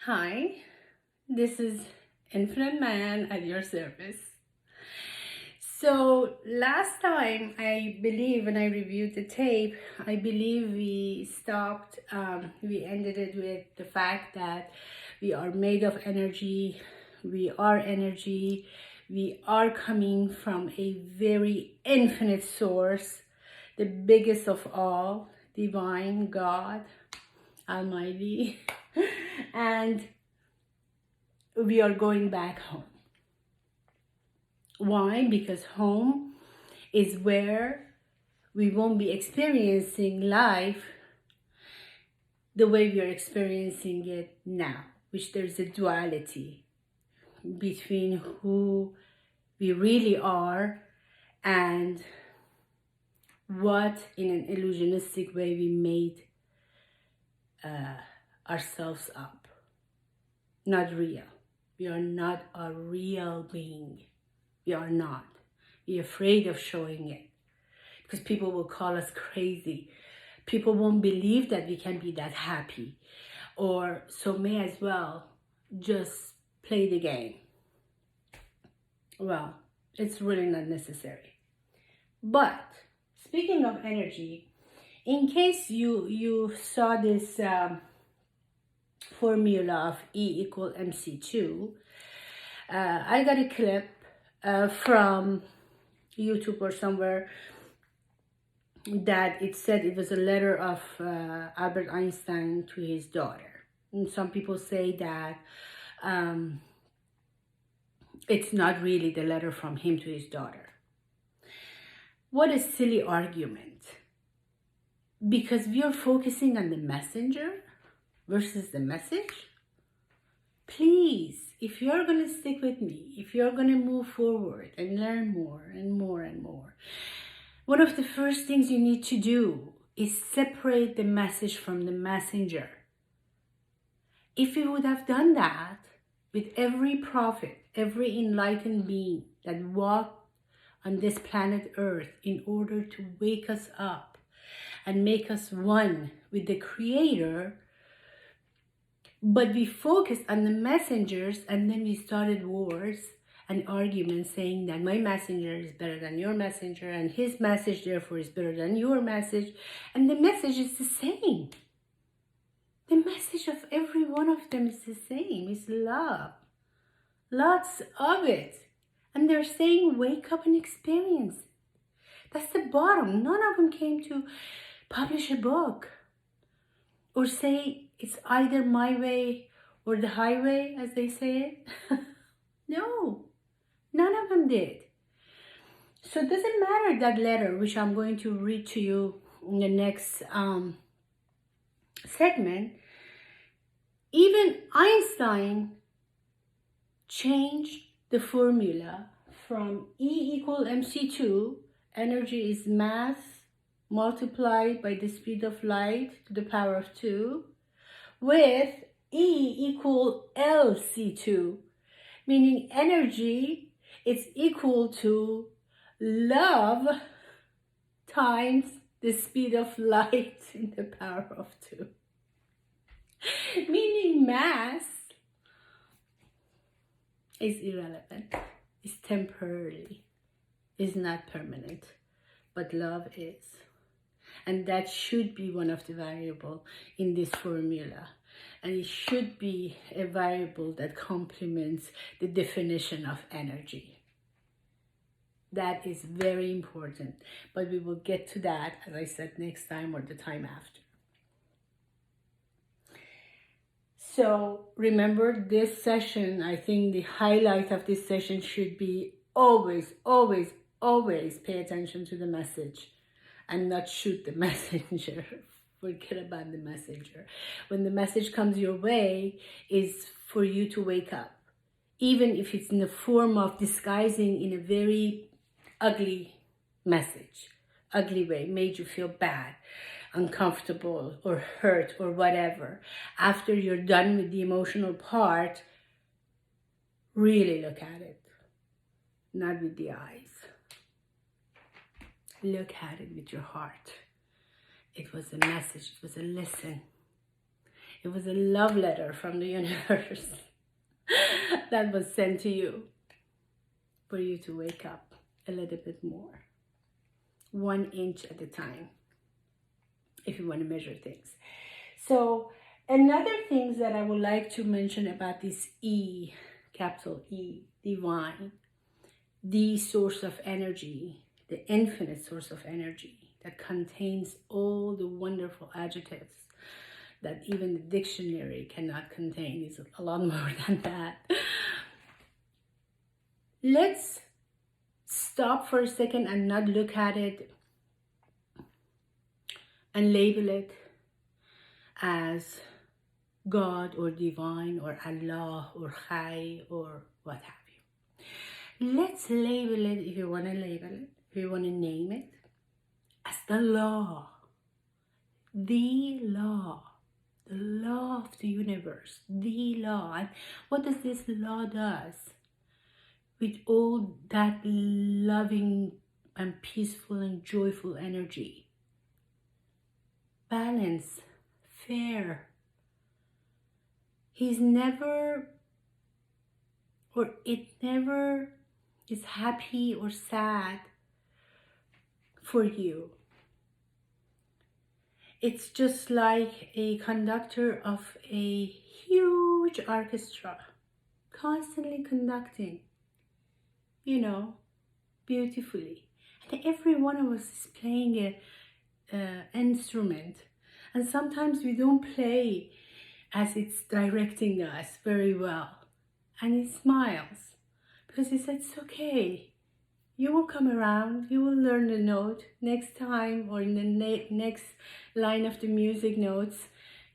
Hi, this is Infinite Man at your service. So, last time I believe when I reviewed the tape, I believe we ended it with the fact that we are made of energy, we are energy, we are coming from a very infinite source, the biggest of all, divine God, Almighty, and we are going back home. Why? Because home is where we won't be experiencing life the way we are experiencing it now, which there's a duality between who we really are and what in an illusionistic way we made ourselves up. Not real. We are not a real being. We are not. We're afraid of showing it because people will call us crazy. People won't believe that we can be that happy, or so may as well just play the game. Well, it's really not necessary. But speaking of energy, in case you saw this formula of E equal MC2, I got a clip from YouTube or somewhere that it said it was a letter of Albert Einstein to his daughter. And some people say that it's not really the letter from him to his daughter. What a silly argument. Because we are focusing on the messenger versus the message. Please, if you're going to stick with me, if you're going to move forward and learn more and more and more, one of the first things you need to do is separate the message from the messenger. If we would have done that with every prophet, every enlightened being that walked on this planet Earth in order to wake us up and make us one with the Creator, but we focused on the messengers and then we started wars and arguments saying that my messenger is better than your messenger and his message therefore is better than your message, and the message is the same. The message of every one of them is the same. It's love. Lots of it. And they're saying wake up and experience. That's the bottom. None of them came to publish a book or say it's either my way or the highway, as they say it. No. None of them did. So it doesn't matter that letter, which I'm going to read to you in the next segment. Even Einstein changed the formula from E equal MC2, energy is mass multiplied by the speed of light to the power of 2, with E equal LC2, meaning energy is equal to love times the speed of light in the power of 2. Meaning mass is irrelevant, it's temporary, is not permanent, but love is. And that should be one of the variables in this formula. And it should be a variable that complements the definition of energy. That is very important, but we will get to that, as I said, next time or the time after. So remember this session, I think the highlight of this session should be always, always, always pay attention to the message and not shoot the messenger. Forget about the messenger. When the message comes your way, is for you to wake up. Even if it's in the form of disguising in a very ugly message, ugly way, made you feel bad, uncomfortable, or hurt, or whatever. After you're done with the emotional part, really look at it. Not with the eyes. Look at it with your heart. It was a message, it was a lesson. It It was a love letter from the universe that was sent to you for you to wake up a little bit more, 1 inch at a time, if you want to measure things. So another thing that I would like to mention about this E, capital E, divine, the source of energy, the infinite source of energy that contains all the wonderful adjectives that even the dictionary cannot contain. It's a lot more than that. Let's stop for a second and not look at it and label it as God or divine or Allah or Khai or what have you. Let's label it, if you want to label it, if you want to name it, as the law. The law. The law of the universe. The law. And what does this law does? With all that loving and peaceful and joyful energy. Balance. Fair. He's never, or it never is happy or sad for you. It's just like a conductor of a huge orchestra, constantly conducting, you know, beautifully. And every one of us is playing an instrument. And sometimes we don't play as it's directing us very well. And he smiles because he said, it's okay. You will come around, you will learn the note next time, or in the next line of the music notes,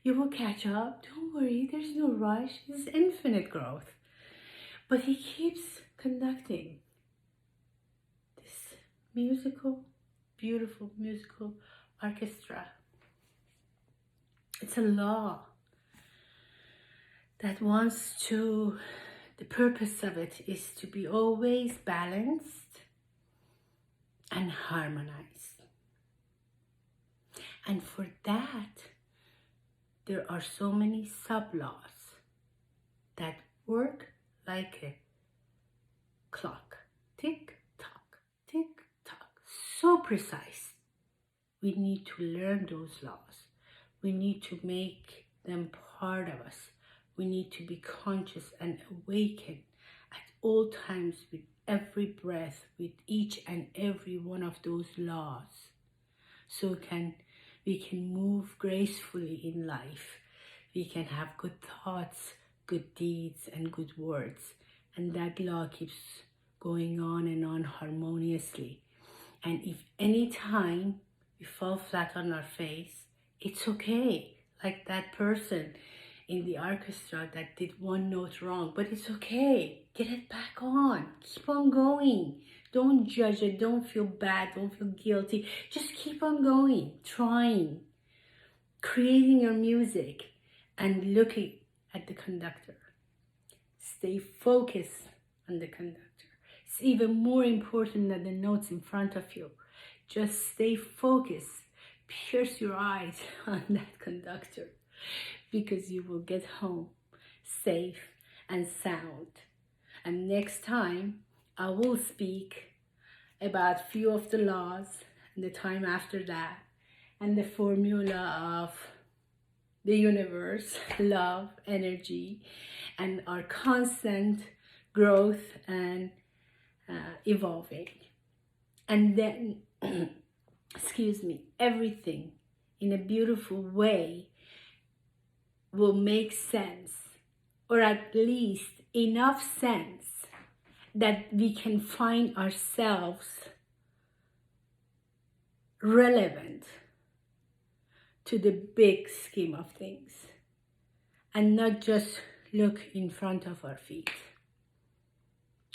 you will catch up. Don't worry, there's no rush. It's infinite growth. But he keeps conducting this beautiful musical orchestra. It's a law that wants to, the purpose of it is to be always balanced and harmonized. And for that, there are so many sub-laws that work like a clock. Tick, tock, tick, tock. So precise. We need to learn those laws. We need to make them part of us. We need to be conscious and awakened at all times with every breath, with each and every one of those laws. So we can move gracefully in life. We can have good thoughts, good deeds, and good words. And that law keeps going on and on harmoniously. And if any time we fall flat on our face, it's okay. Like that person in the orchestra that did one note wrong, but it's okay. Get it back on. Keep on going. Don't judge it. Don't feel bad. Don't feel guilty. Just keep on going, trying, creating your music, and looking at the conductor. Stay focused on the conductor. It's even more important than the notes in front of you. Just stay focused. Pierce your eyes on that conductor, because you will get home safe and sound. And next time I will speak about few of the laws, and the time after that, and the formula of the universe, love, energy, and our constant growth and evolving. And then, excuse me, everything in a beautiful way will make sense, or at least enough sense that we can find ourselves relevant to the big scheme of things, and not just look in front of our feet.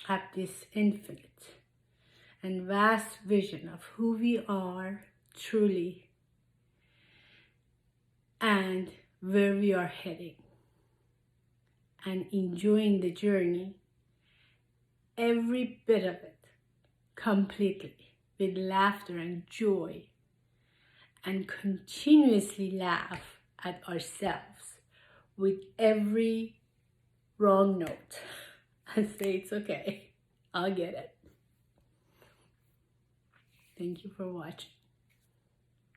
Have this infinite and vast vision of who we are truly and where we are heading, and enjoying the journey, every bit of it, completely, with laughter and joy, and continuously laugh at ourselves with every wrong note and say, it's okay, I'll get it. Thank you for watching.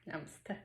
Namaste.